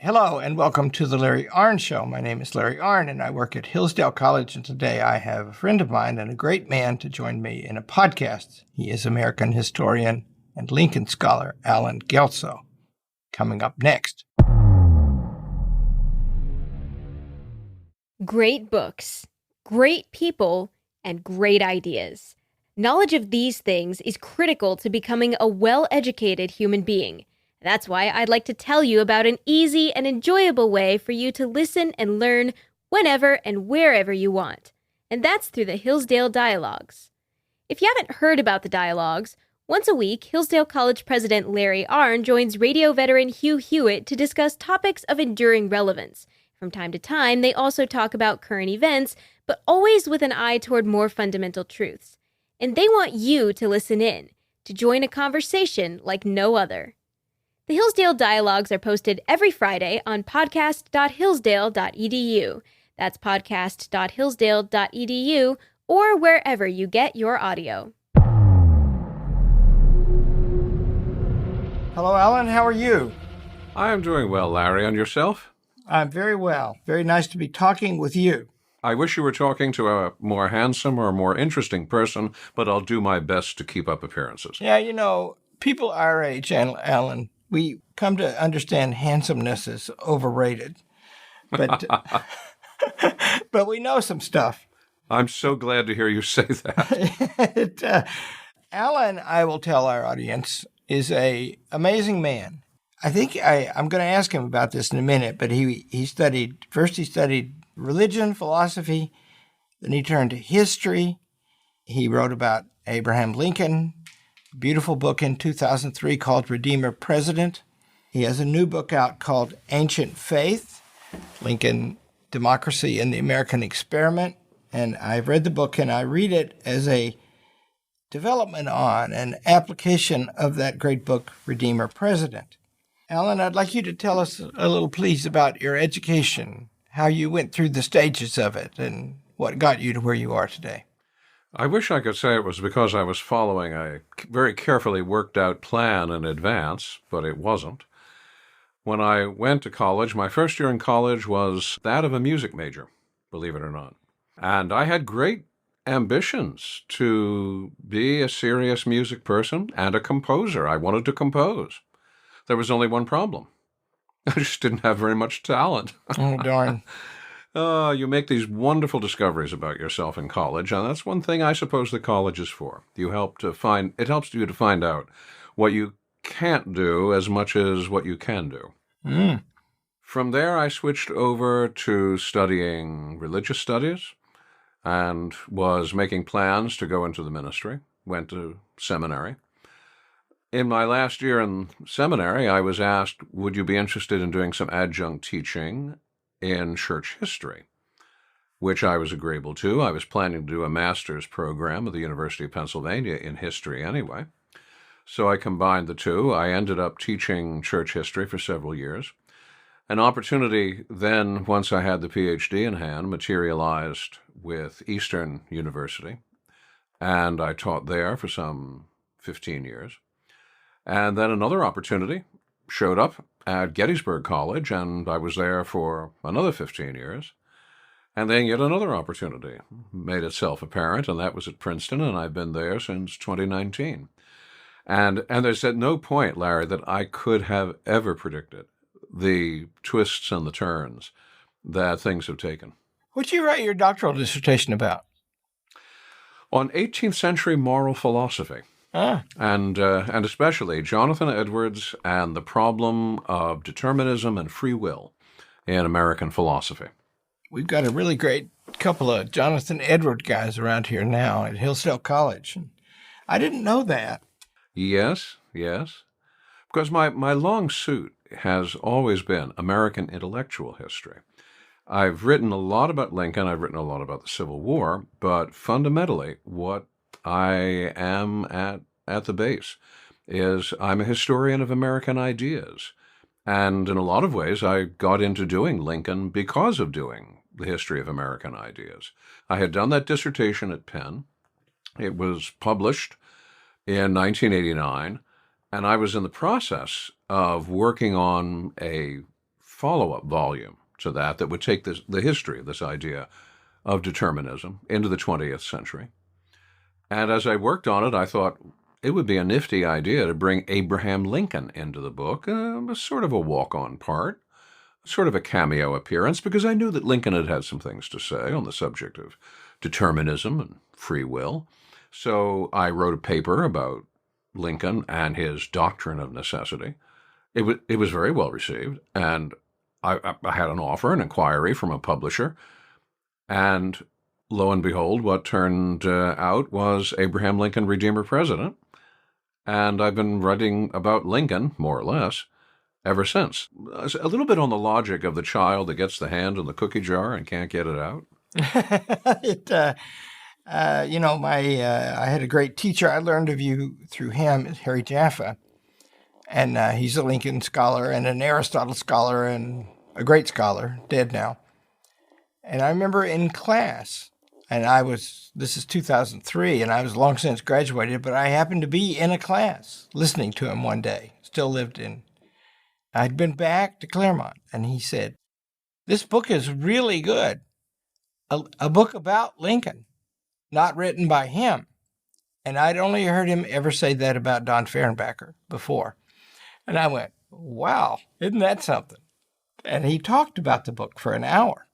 Hello and welcome to the Larry Arnn Show. My name is Larry Arnn and I work at Hillsdale College, and today I have a friend of mine and a great man to join me in a podcast. He is American historian and Lincoln scholar Alan Guelzo. Coming up next. Great books, great people, and great ideas. Knowledge of these things is critical to becoming a well-educated human being. That's why I'd like to tell you about an easy and enjoyable way for you to listen and learn whenever and wherever you want. And that's through the Hillsdale Dialogues. If you haven't heard about the Dialogues, once a week, Hillsdale College President Larry Arnn joins radio veteran Hugh Hewitt to discuss topics of enduring relevance. From time to time, they also talk about current events, but always with an eye toward more fundamental truths. And they want you to listen in, to join a conversation like no other. The Hillsdale Dialogues are posted every Friday on podcast.hillsdale.edu. That's podcast.hillsdale.edu, or wherever you get your audio. Hello, Alan. How are you? I am doing well, Larry. And yourself? I'm very well. Very nice to be talking with you. I wish you were talking to a more handsome or more interesting person, but I'll do my best to keep up appearances. Yeah, you know, people our age, Alan, we come to understand handsomeness is overrated, but but we know some stuff. I'm so glad to hear you say that. Alan, I will tell our audience, is an amazing man. I think I'm going to ask him about this in a minute, but he studied religion, philosophy, then he turned to history. He wrote about Abraham Lincoln, beautiful book in 2003 called Redeemer President. He has a new book out called Ancient Faith, Lincoln, Democracy and the American Experiment. And I've read the book and I read it as a development on an application of that great book, Redeemer President. Alan, I'd like you to tell us a little, please, about your education, how you went through the stages of it, and what got you to where you are today. I wish I could say it was because I was following a very carefully worked out plan in advance, but it wasn't. When I went to college, my first year in college was that of a music major, believe it or not. And I had great ambitions to be a serious music person and a composer. I wanted to compose. There was only one problem. I just didn't have very much talent. Oh, darn. You make these wonderful discoveries about yourself in college, and that's one thing I suppose that college is for. It helps you to find out what you can't do as much as what you can do. Mm. From there, I switched over to studying religious studies and was making plans to go into the ministry, went to seminary. In my last year in seminary, I was asked, would you be interested in doing some adjunct teaching in church history, which I was agreeable to. I was planning to do a master's program at the University of Pennsylvania in history anyway. So I combined the two. I ended up teaching church history for several years. An opportunity then, once I had the PhD in hand, materialized with Eastern University, and I taught there for some 15 years. And then another opportunity showed up at Gettysburg College, and I was there for another 15 years. And then yet another opportunity made itself apparent, and that was at Princeton, and I've been there since 2019. And there's at no point, Larry, that I could have ever predicted the twists and the turns that things have taken. What'd you write your doctoral dissertation about? On 18th century moral philosophy. And especially Jonathan Edwards and the problem of determinism and free will in American philosophy. We've got a really great couple of Jonathan Edwards guys around here now at Hillsdale College. I didn't know that. Yes. Because my long suit has always been American intellectual history. I've written a lot about Lincoln, I've written a lot about the Civil War, but fundamentally what I am at the base is I'm a historian of American ideas. And in a lot of ways, I got into doing Lincoln because of doing the history of American ideas. I had done that dissertation at Penn. It was published in 1989, and I was in the process of working on a follow-up volume to that would take the history of this idea of determinism into the 20th century. And as I worked on it, I thought it would be a nifty idea to bring Abraham Lincoln into the book, sort of a walk-on part, sort of a cameo appearance, because I knew that Lincoln had had some things to say on the subject of determinism and free will. So I wrote a paper about Lincoln and his doctrine of necessity. It was very well received, and I had an offer, an inquiry from a publisher, and lo and behold, what turned out was Abraham Lincoln, Redeemer President, and I've been writing about Lincoln, more or less, ever since. A little bit on the logic of the child that gets the hand in the cookie jar and can't get it out. I had a great teacher. I learned of you through him, Harry Jaffa. And he's a Lincoln scholar and an Aristotle scholar and a great scholar, dead now. And I remember in class, and this is 2003, and I was long since graduated, but I happened to be in a class listening to him one day, I'd been back to Claremont, and he said, "This book is really good. A book about Lincoln, not written by him." And I'd only heard him ever say that about Don Fehrenbacher before. And I went, wow, isn't that something? And he talked about the book for an hour.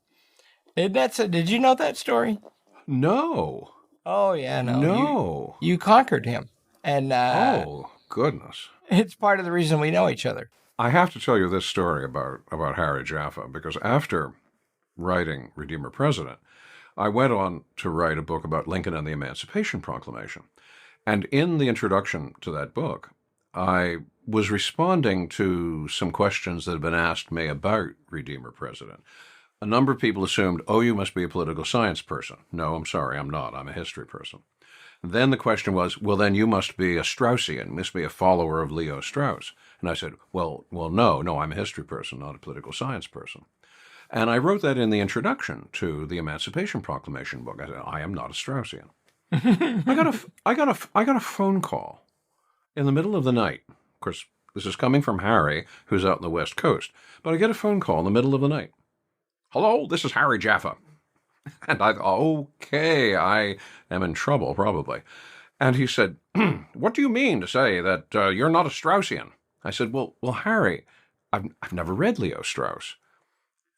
Did you know that story? No. Oh, yeah, no. No. You conquered him. And oh, goodness. It's part of the reason we know each other. I have to tell you this story about Harry Jaffa, because after writing Redeemer President, I went on to write a book about Lincoln and the Emancipation Proclamation. And in the introduction to that book, I was responding to some questions that had been asked me about Redeemer President. A number of people assumed, oh, you must be a political science person. No, I'm sorry, I'm not. I'm a history person. Then the question was, well, then you must be a Straussian, must be a follower of Leo Strauss. And I said, well, no, I'm a history person, not a political science person. And I wrote that in the introduction to the Emancipation Proclamation book. I said, I am not a Straussian. I got a phone call in the middle of the night. Of course, this is coming from Harry, who's out on the West Coast. But I get a phone call in the middle of the night. Hello, this is Harry Jaffa. And I thought, okay, I am in trouble, probably. And he said, what do you mean to say that you're not a Straussian? I said, well, Harry, I've never read Leo Strauss.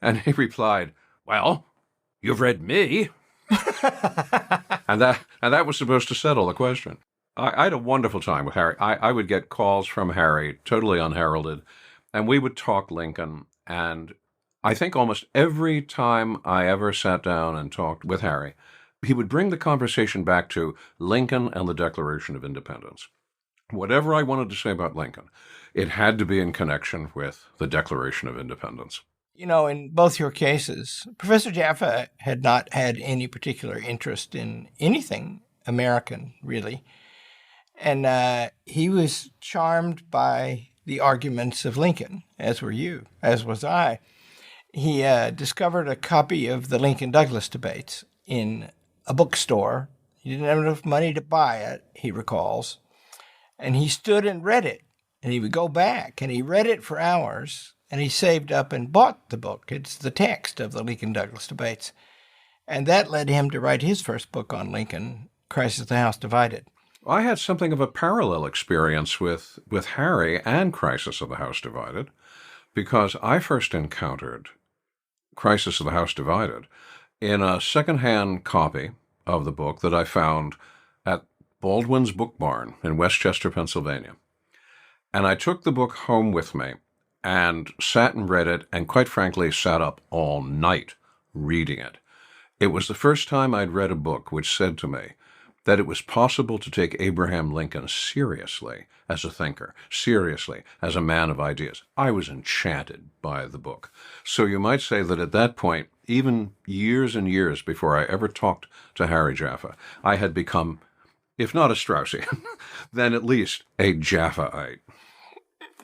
And he replied, well, you've read me. and that was supposed to settle the question. I had a wonderful time with Harry. I would get calls from Harry, totally unheralded, and we would talk Lincoln. And I think almost every time I ever sat down and talked with Harry, he would bring the conversation back to Lincoln and the Declaration of Independence. Whatever I wanted to say about Lincoln, it had to be in connection with the Declaration of Independence. You know, in both your cases, Professor Jaffa had not had any particular interest in anything American, really. And he was charmed by the arguments of Lincoln, as were you, as was I. He discovered a copy of the Lincoln-Douglas debates in a bookstore. He didn't have enough money to buy it, he recalls. And he stood and read it. And he would go back, and he read it for hours, and he saved up and bought the book. It's the text of the Lincoln-Douglas debates. And that led him to write his first book on Lincoln, Crisis of the House Divided. I had something of a parallel experience with Harry and Crisis of the House Divided, because I first encountered Crisis of the House Divided in a secondhand copy of the book that I found at Baldwin's Book Barn in Westchester, Pennsylvania. And I took the book home with me and sat and read it, and quite frankly sat up all night reading it. It was the first time I'd read a book which said to me that it was possible to take Abraham Lincoln seriously as a thinker, seriously as a man of ideas. I was enchanted by the book. So you might say that at that point, even years and years before I ever talked to Harry Jaffa, I had become, if not a Straussian, then at least a Jaffaite.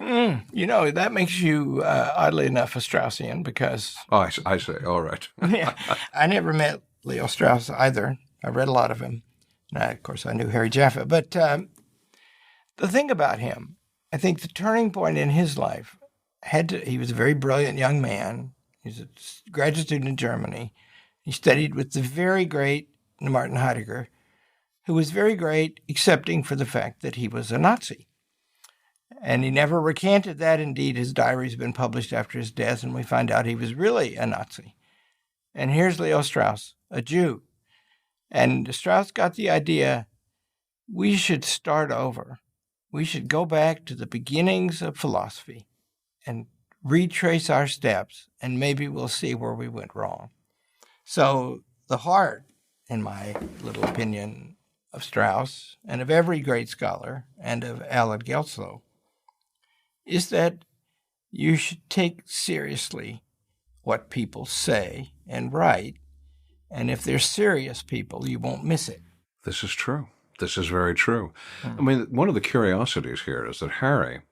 You know, that makes you, oddly enough, a Straussian because... Oh, I say, all right. Yeah, I never met Leo Strauss either. I read a lot of him. And of course, I knew Harry Jaffa. But the thing about him, I think the turning point in his life he was a very brilliant young man. He was a graduate student in Germany. He studied with the very great Martin Heidegger, who was very great, excepting for the fact that he was a Nazi. And he never recanted that. Indeed, his diary's been published after his death, and we find out he was really a Nazi. And here's Leo Strauss, a Jew. And Strauss got the idea, we should start over. We should go back to the beginnings of philosophy and retrace our steps, and maybe we'll see where we went wrong. So the heart, in my little opinion, of Strauss and of every great scholar and of Alan Guelzo is that you should take seriously what people say and write, and if they're serious people, you won't miss it. This is true. This is very true. I mean, one of the curiosities here is that Harry,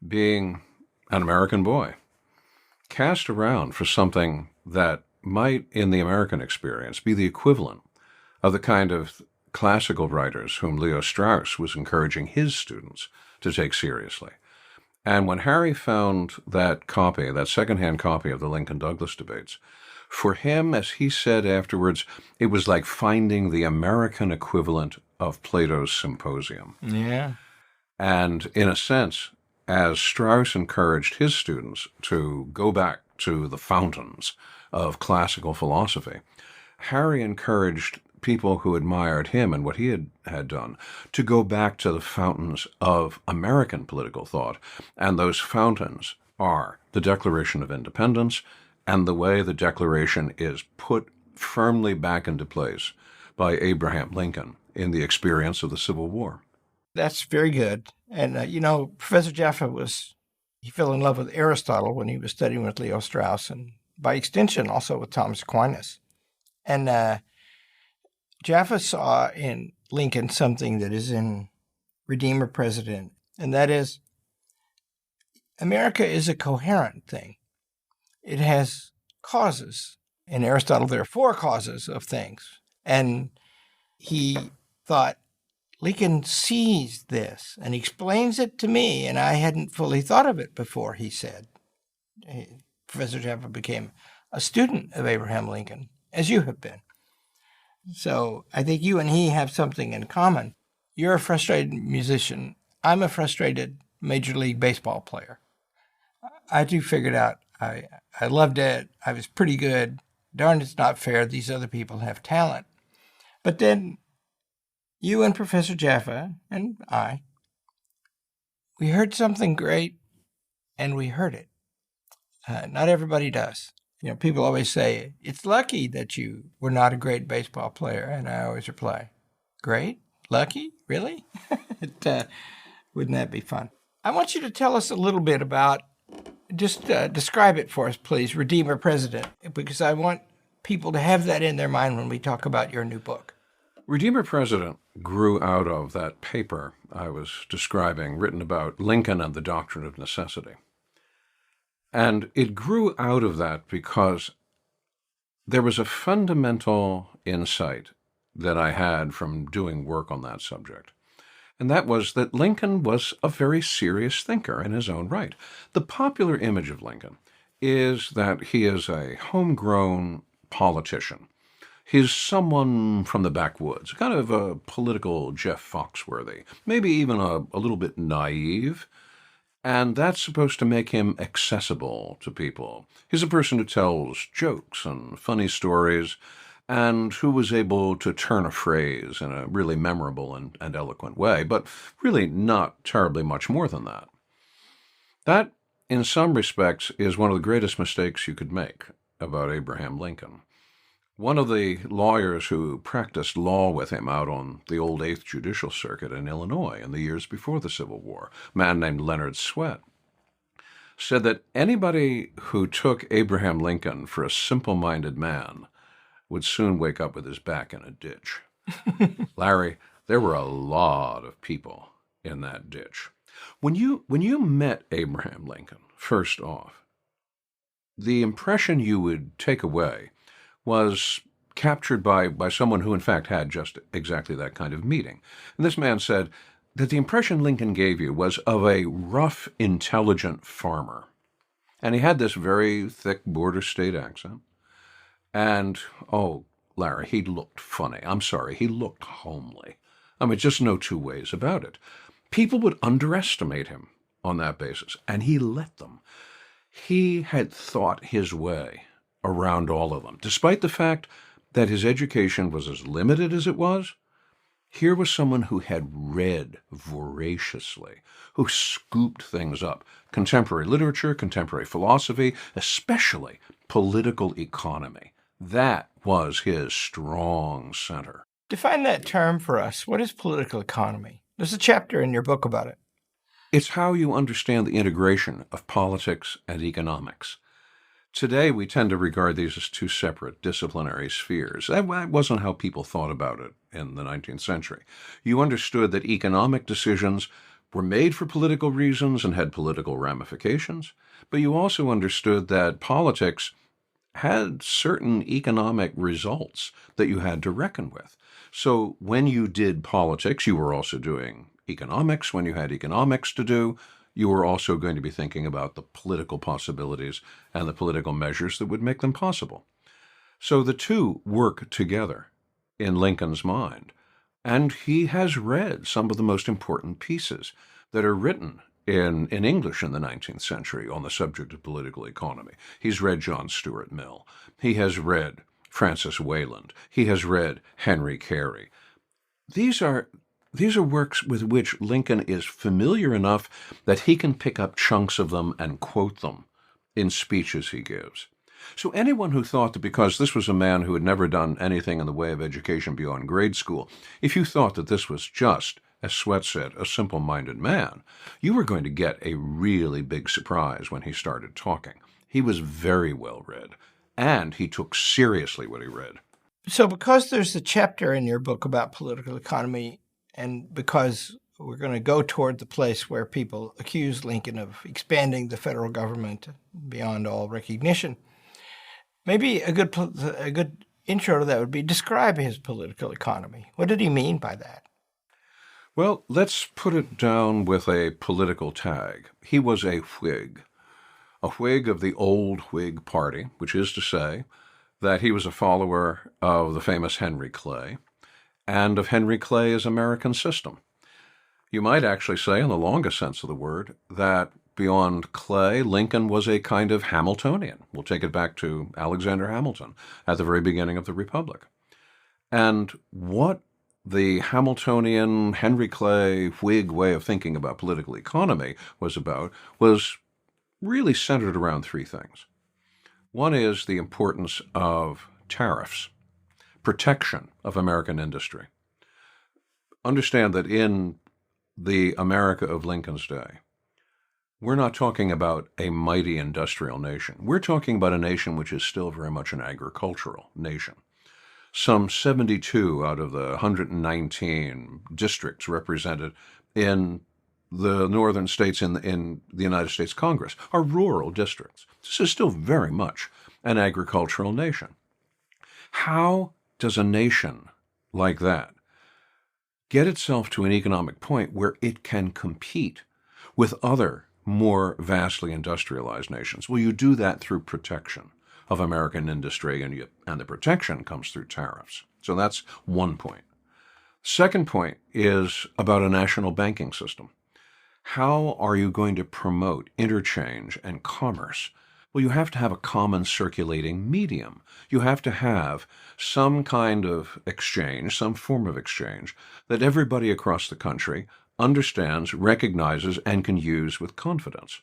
being an American boy, cast around for something that might, in the American experience, be the equivalent of the kind of classical writers whom Leo Strauss was encouraging his students to take seriously. And when Harry found that copy, that secondhand copy of the Lincoln-Douglas debates, for him, as he said afterwards, it was like finding the American equivalent of Plato's Symposium. Yeah. And in a sense, as Strauss encouraged his students to go back to the fountains of classical philosophy, Harry encouraged people who admired him and what he had done to go back to the fountains of American political thought. And those fountains are the Declaration of Independence and the way the Declaration is put firmly back into place by Abraham Lincoln in the experience of the Civil War. That's very good. And, Professor Jaffa he fell in love with Aristotle when he was studying with Leo Strauss, and by extension also with Thomas Aquinas. And Jaffa saw in Lincoln something that is in Redeemer President, and that is America is a coherent thing. It has causes. In Aristotle, there are 4 causes of things. And he thought, Lincoln sees this, and he explains it to me, and I hadn't fully thought of it before, he said. Professor Jaffa became a student of Abraham Lincoln, as you have been. So I think you and he have something in common. You're a frustrated musician. I'm a frustrated Major League Baseball player. I too figured out I loved it. I was pretty good. Darn, it's not fair. These other people have talent. But then you and Professor Jaffa and we heard something great, and we heard it. Not everybody does. People always say, it's lucky that you were not a great baseball player. And I always reply, great? Lucky? Really? Wouldn't that be fun? I want you to tell us a little bit about, just describe it for us, please, Redeemer President, because I want people to have that in their mind when we talk about your new book. Redeemer President grew out of that paper I was describing, written about Lincoln and the doctrine of necessity. And it grew out of that because there was a fundamental insight that I had from doing work on that subject. And that was that Lincoln was a very serious thinker in his own right. The popular image of Lincoln is that he is a homegrown politician. He's someone from the backwoods, kind of a political Jeff Foxworthy, maybe even a little bit naive. And that's supposed to make him accessible to people. He's a person who tells jokes and funny stories, and who was able to turn a phrase in a really memorable and eloquent way, but really not terribly much more than that. That, in some respects, is one of the greatest mistakes you could make about Abraham Lincoln. One of the lawyers who practiced law with him out on the old 8th Judicial Circuit in Illinois in the years before the Civil War, a man named Leonard Swett, said that anybody who took Abraham Lincoln for a simple-minded man would soon wake up with his back in a ditch. Larry, there were a lot of people in that ditch. When you met Abraham Lincoln, first off, the impression you would take away was captured by someone who, in fact, had just exactly that kind of meeting. And this man said that the impression Lincoln gave you was of a rough, intelligent farmer. And he had this very thick border state accent. And, oh, Larry, he looked funny. I'm sorry, he looked homely. I mean, just no two ways about it. People would underestimate him on that basis, and he let them. He had thought his way around all of them, despite the fact that his education was as limited as it was. Here was someone who had read voraciously, who scooped things up. Contemporary literature, contemporary philosophy, especially political economy. That was his strong center. Define that term for us. What is political economy? There's a chapter in your book about it. It's how you understand the integration of politics and economics. Today, we tend to regard these as two separate disciplinary spheres. That wasn't how people thought about it in the 19th century. You understood that economic decisions were made for political reasons and had political ramifications, but you also understood that politics had certain economic results that you had to reckon with. So when you did politics, you were also doing economics. When you had economics to do, you were also going to be thinking about the political possibilities and the political measures that would make them possible. So the two work together in Lincoln's mind. And he has read some of the most important pieces that are written in English in the 19th century on the subject of political economy. He's read John Stuart Mill. He has read Francis Wayland. He has read Henry Carey. These are works with which Lincoln is familiar enough that he can pick up chunks of them and quote them in speeches he gives. So anyone who thought that because this was a man who had never done anything in the way of education beyond grade school, if you thought that this was just, as Sweat said, a simple-minded man, you were going to get a really big surprise when he started talking. He was very well read, and he took seriously what he read. So because there's a chapter in your book about political economy, and because we're going to go toward the place where people accuse Lincoln of expanding the federal government beyond all recognition, maybe a good intro to that would be describe his political economy. What did he mean by that? Well, let's put it down with a political tag. He was a Whig of the old Whig Party, which is to say that he was a follower of the famous Henry Clay and of Henry Clay's American system. You might actually say, in the longest sense of the word, that beyond Clay, Lincoln was a kind of Hamiltonian. We'll take it back to Alexander Hamilton at the very beginning of the Republic. And what the Hamiltonian, Henry Clay, Whig way of thinking about political economy was really centered around three things. One is the importance of tariffs, protection of American industry. Understand that in the America of Lincoln's day, we're not talking about a mighty industrial nation. We're talking about a nation which is still very much an agricultural nation. Some 72 out of the 119 districts represented in the northern states in the United States Congress are rural districts. This is still very much an agricultural nation. How does a nation like that get itself to an economic point where it can compete with other more vastly industrialized nations? Well, you do that through protection of American industry, and the protection comes through tariffs. So that's one point. Second point is about a national banking system. How are you going to promote interchange and commerce? Well, you have to have a common circulating medium. You have to have some kind of exchange, some form of exchange that everybody across the country understands, recognizes, and can use with confidence.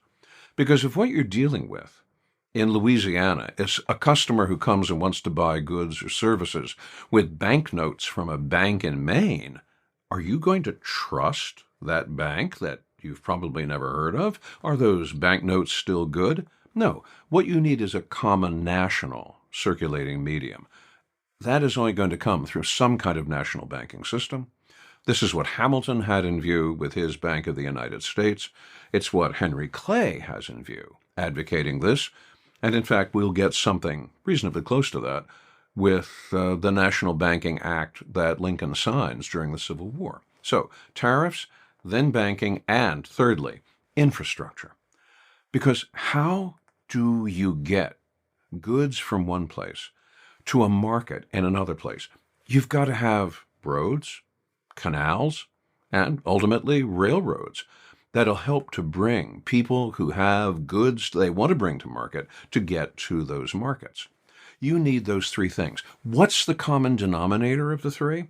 Because if what you're dealing with in Louisiana is a customer who comes and wants to buy goods or services with banknotes from a bank in Maine, are you going to trust that bank that you've probably never heard of? Are those banknotes still good? No. What you need is a common national circulating medium. That is only going to come through some kind of national banking system. This is what Hamilton had in view with his Bank of the United States. It's what Henry Clay has in view, advocating this. And in fact, we'll get something reasonably close to that with the National Banking Act that Lincoln signs during the Civil War. So tariffs, then banking, and thirdly, infrastructure. Because how do you get goods from one place to a market in another place? You've got to have roads, canals, and ultimately railroads that'll help to bring people who have goods they want to bring to market to get to those markets. You need those three things. What's the common denominator of the three?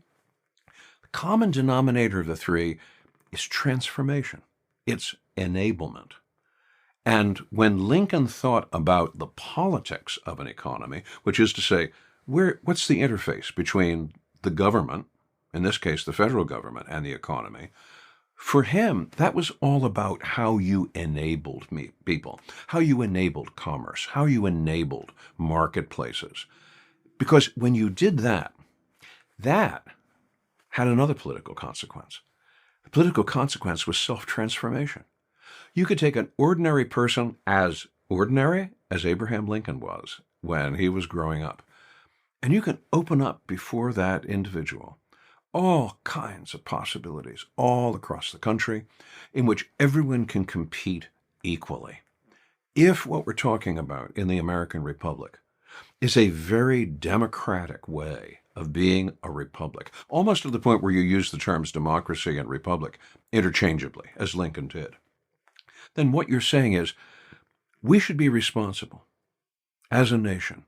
The common denominator of the three is transformation. It's enablement. And when Lincoln thought about the politics of an economy, which is to say, what's the interface between the government, in this case the federal government, and the economy, for him, that was all about how you enabled people, how you enabled commerce, how you enabled marketplaces. Because when you did that, that had another political consequence. The political consequence was self-transformation. You could take an ordinary person, as ordinary as Abraham Lincoln was when he was growing up, and you can open up before that individual all kinds of possibilities all across the country in which everyone can compete equally. If what we're talking about in the American Republic is a very democratic way of being a republic, almost to the point where you use the terms democracy and republic interchangeably, as Lincoln did, then what you're saying is we should be responsible as a nation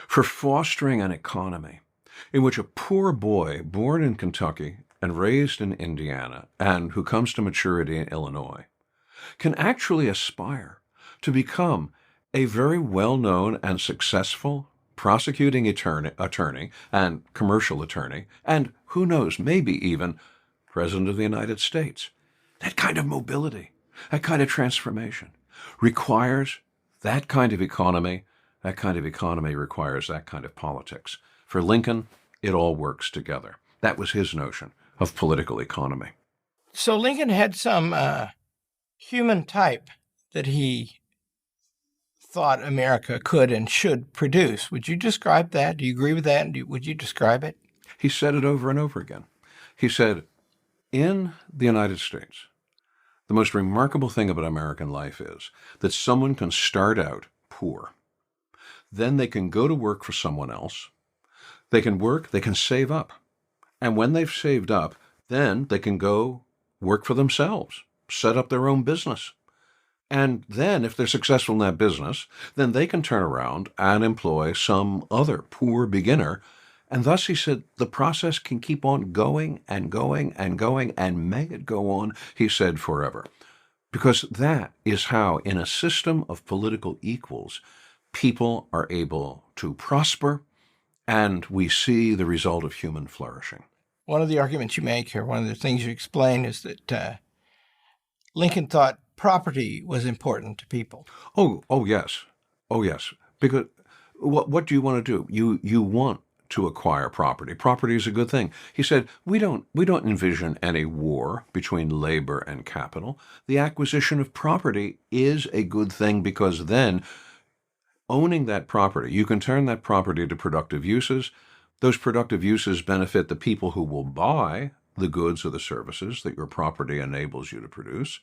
for fostering an economy in which a poor boy born in Kentucky and raised in Indiana and who comes to maturity in Illinois can actually aspire to become a very well-known and successful prosecuting attorney and commercial attorney, and who knows, maybe even President of the United States. That kind of mobility, that kind of transformation requires that kind of economy. That kind of economy requires that kind of politics. For Lincoln, it all works together. That was his notion of political economy. So Lincoln had some human type that he thought America could and should produce. Would you describe that? Do you agree with that? And would you describe it? He said it over and over again. He said, in the United States, the most remarkable thing about American life is that someone can start out poor. Then they can go to work for someone else. They can work, they can save up. And when they've saved up, then they can go work for themselves, set up their own business. And then if they're successful in that business, then they can turn around and employ some other poor beginner. And thus, he said, the process can keep on going and going and going, and may it go on, he said, forever. Because that is how, in a system of political equals, people are able to prosper, and we see the result of human flourishing. One of the arguments you make here, one of the things you explain is that Lincoln thought property was important to people. Oh, yes. Because what do you want to do? You want to acquire property. Property is a good thing. He said, we don't envision any war between labor and capital. The acquisition of property is a good thing because then owning that property, you can turn that property to productive uses. Those productive uses benefit the people who will buy the goods or the services that your property enables you to produce.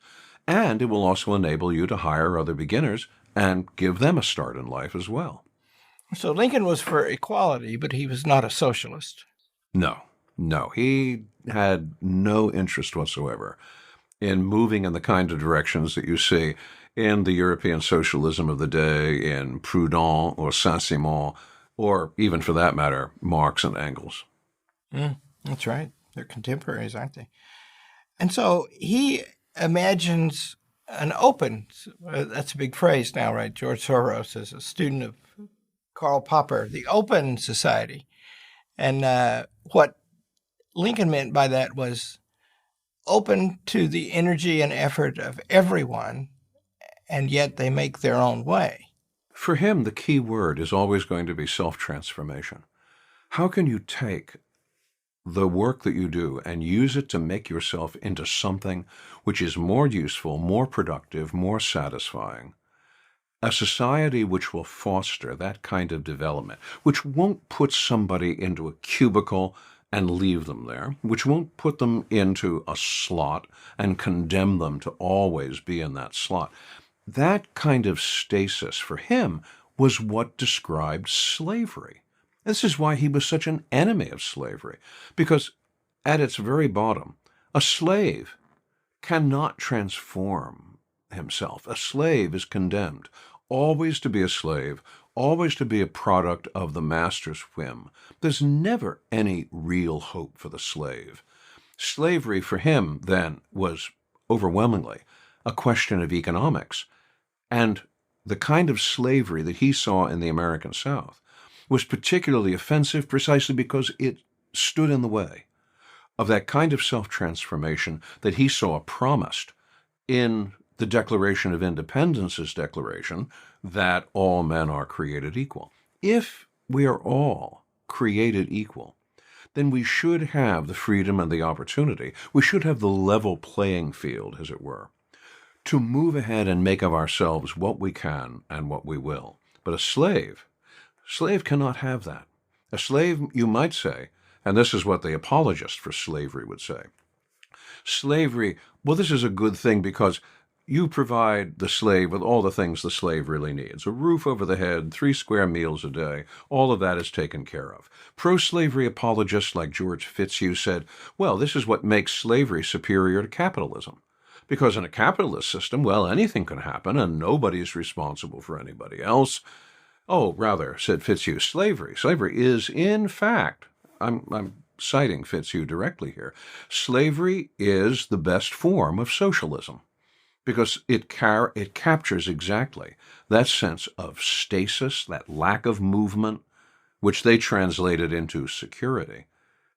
And it will also enable you to hire other beginners and give them a start in life as well. So Lincoln was for equality, but he was not a socialist. No. He had no interest whatsoever in moving in the kind of directions that you see in the European socialism of the day, in Proudhon or Saint-Simon, or even for that matter, Marx and Engels. That's right. They're contemporaries, aren't they? And so he imagines an open, that's a big phrase now, right? George Soros is a student of Karl Popper, the open society. And what Lincoln meant by that was open to the energy and effort of everyone, and yet they make their own way. For him, the key word is always going to be self-transformation. How can you take the work that you do and use it to make yourself into something which is more useful, more productive, more satisfying? A society which will foster that kind of development, which won't put somebody into a cubicle and leave them there, which won't put them into a slot and condemn them to always be in that slot. that kind of stasis for him was what described slavery. This is why he was such an enemy of slavery, because at its very bottom, a slave cannot transform himself. A slave is condemned always to be a slave, always to be a product of the master's whim. There's never any real hope for the slave. Slavery for him, then, was overwhelmingly a question of economics. And the kind of slavery that he saw in the American South was particularly offensive precisely because it stood in the way of that kind of self-transformation that he saw promised in the Declaration of Independence's declaration that all men are created equal. If we are all created equal, then we should have the freedom and the opportunity, we should have the level playing field, as it were, to move ahead and make of ourselves what we can and what we will. But a slave cannot have that. A slave, you might say, and this is what the apologist for slavery would say, slavery, well, this is a good thing because you provide the slave with all the things the slave really needs. A roof over the head, 3 square meals a day, all of that is taken care of. Pro-slavery apologists like George Fitzhugh said, well, this is what makes slavery superior to capitalism. Because in a capitalist system, well, anything can happen and nobody is responsible for anybody else. Oh, rather, said Fitzhugh, slavery is, in fact, I'm citing Fitzhugh directly here, slavery is the best form of socialism because it captures exactly that sense of stasis, that lack of movement, which they translated into security.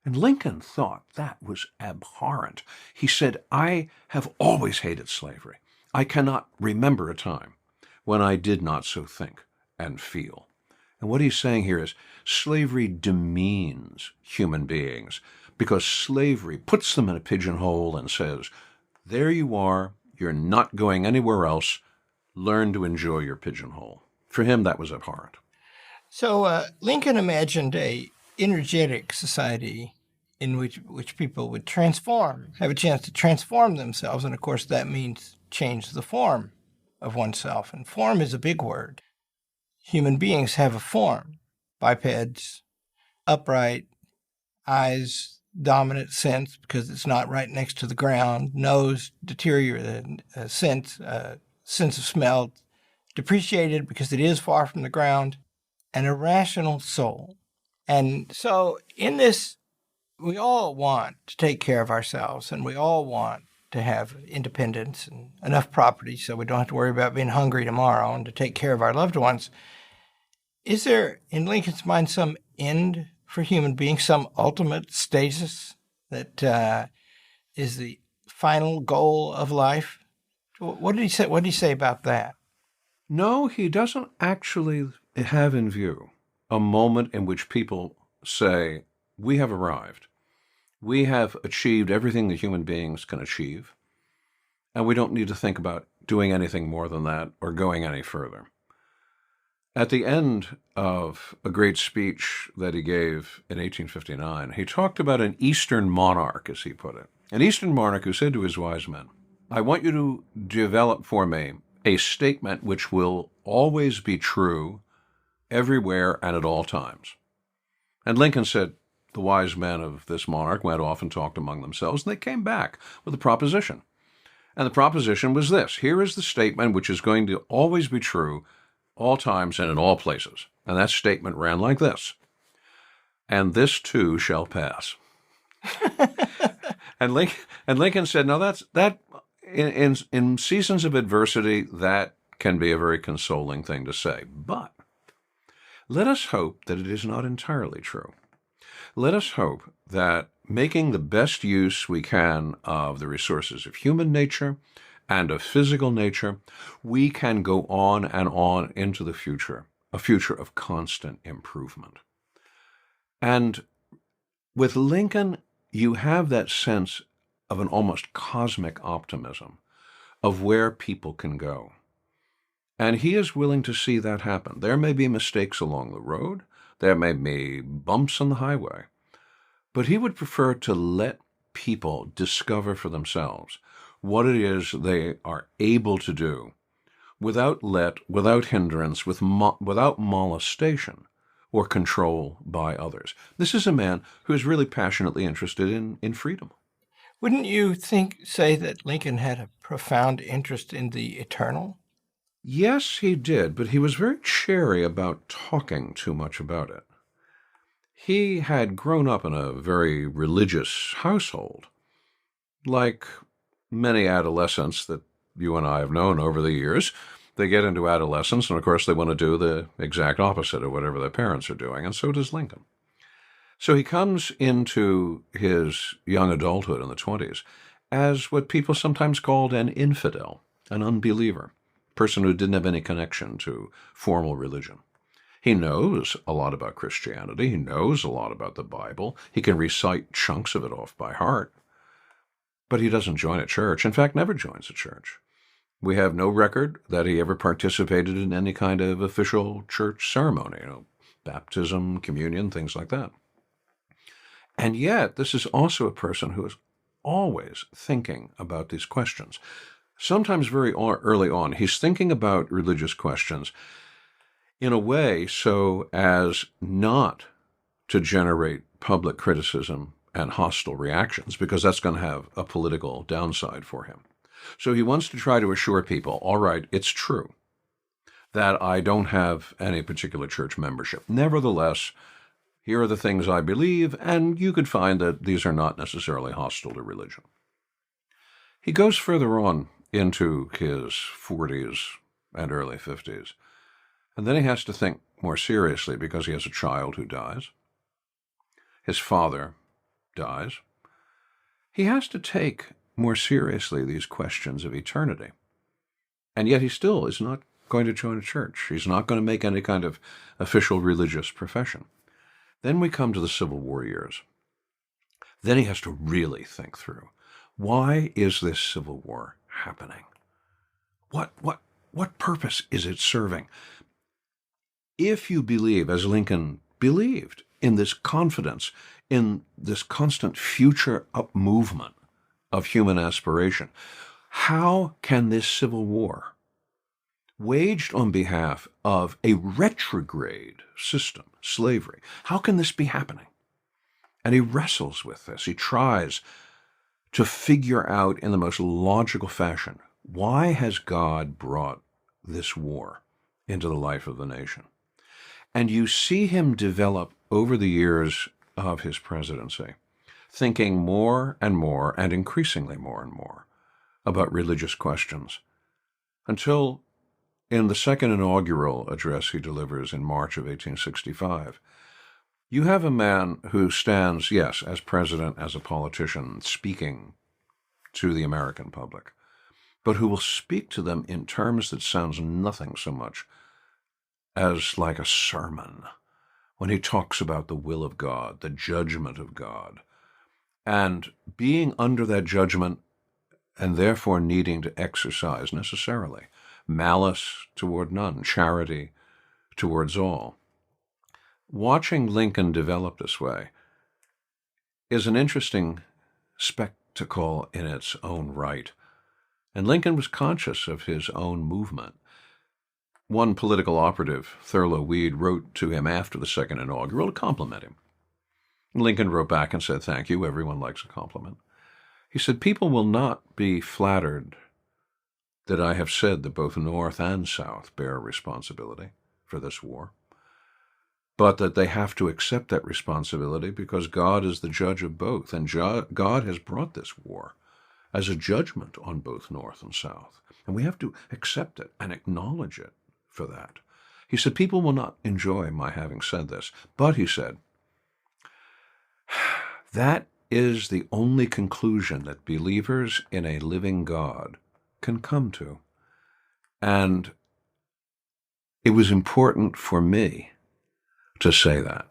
And Lincoln thought that was abhorrent. He said, I have always hated slavery. I cannot remember a time when I did not so think and feel. And what he's saying here is slavery demeans human beings because slavery puts them in a pigeonhole and says, there you are, you're not going anywhere else, learn to enjoy your pigeonhole. For him, that was abhorrent. So Lincoln imagined a energetic society in which people would have a chance to transform themselves. And of course, that means change the form of oneself. And form is a big word. Human beings have a form. Bipeds, upright, eyes, dominant sense because it's not right next to the ground, nose, deteriorated, sense of smell, depreciated because it is far from the ground, and a rational soul. And so in this, we all want to take care of ourselves, and we all want to have independence and enough property so we don't have to worry about being hungry tomorrow and to take care of our loved ones. Is there, in Lincoln's mind, some end for human beings, some ultimate stasis that is the final goal of life? What did he say? What did he say about that? No, he doesn't actually have in view a moment in which people say, we have arrived. We have achieved everything that human beings can achieve, and we don't need to think about doing anything more than that or going any further. At the end of a great speech that he gave in 1859, he talked about an Eastern monarch, as he put it. An Eastern monarch who said to his wise men, I want you to develop for me a statement which will always be true everywhere and at all times. And Lincoln said, the wise men of this monarch went off and talked among themselves, and they came back with a proposition. And the proposition was this: here is the statement which is going to always be true all times and in all places. And that statement ran like this: and this too shall pass. and Lincoln said, now that in seasons of adversity, that can be a very consoling thing to say. But let us hope that it is not entirely true. Let us hope that making the best use we can of the resources of human nature and of physical nature, we can go on and on into the future, a future of constant improvement. And with Lincoln, you have that sense of an almost cosmic optimism of where people can go. And he is willing to see that happen. There may be mistakes along the road. There may be bumps on the highway. But he would prefer to let people discover for themselves what it is they are able to do without hindrance, without molestation or control by others. This is a man who is really passionately interested in freedom. Wouldn't you say that Lincoln had a profound interest in the eternal? Yes, he did, but he was very chary about talking too much about it. He had grown up in a very religious household, like many adolescents that you and I have known over the years. They get into adolescence, and of course they want to do the exact opposite of whatever their parents are doing, and so does Lincoln. So he comes into his young adulthood in the 20s as what people sometimes called an infidel, an unbeliever, a person who didn't have any connection to formal religion. He knows a lot about Christianity. He knows a lot about the Bible. He can recite chunks of it off by heart. But he doesn't join a church. In fact, never joins a church. We have no record that he ever participated in any kind of official church ceremony, baptism, communion, things like that. And yet, this is also a person who is always thinking about these questions. Sometimes very early on, he's thinking about religious questions in a way so as not to generate public criticism and hostile reactions, because that's going to have a political downside for him. So he wants to try to assure people, all right, it's true that I don't have any particular church membership. Nevertheless, here are the things I believe, and you could find that these are not necessarily hostile to religion. He goes further on into his 40s and early 50s, and then he has to think more seriously because he has a child who dies. His father dies. He has to take more seriously these questions of eternity. And yet he still is not going to join a church. He's not going to make any kind of official religious profession. Then we come to the Civil War years. Then he has to really think through, why is this Civil War happening? What purpose is it serving? If you believe, as Lincoln believed, in this confidence, in this constant future up movement of human aspiration, how can this Civil War, waged on behalf of a retrograde system, slavery, how can this be happening? And he wrestles with this. He tries to figure out in the most logical fashion, why has God brought this war into the life of the nation? And you see him develop over the years of his presidency, thinking more and more and increasingly more and more about religious questions, until in the second inaugural address he delivers in March of 1865, you have a man who stands, yes, as president, as a politician, speaking to the American public, but who will speak to them in terms that sounds nothing so much as like a sermon, when he talks about the will of God, the judgment of God, and being under that judgment and therefore needing to exercise necessarily malice toward none, charity towards all. Watching Lincoln develop this way is an interesting spectacle in its own right. And Lincoln was conscious of his own movement. One political operative, Thurlow Weed, wrote to him after the second inaugural to compliment him. Lincoln wrote back and said, "Thank you, everyone likes a compliment." He said, "People will not be flattered that I have said that both North and South bear responsibility for this war, but that they have to accept that responsibility because God is the judge of both, and God has brought this war as a judgment on both North and South, and we have to accept it and acknowledge it for that." He said, "People will not enjoy my having said this," but he said, "That is the only conclusion that believers in a living God can come to. And it was important for me to say that."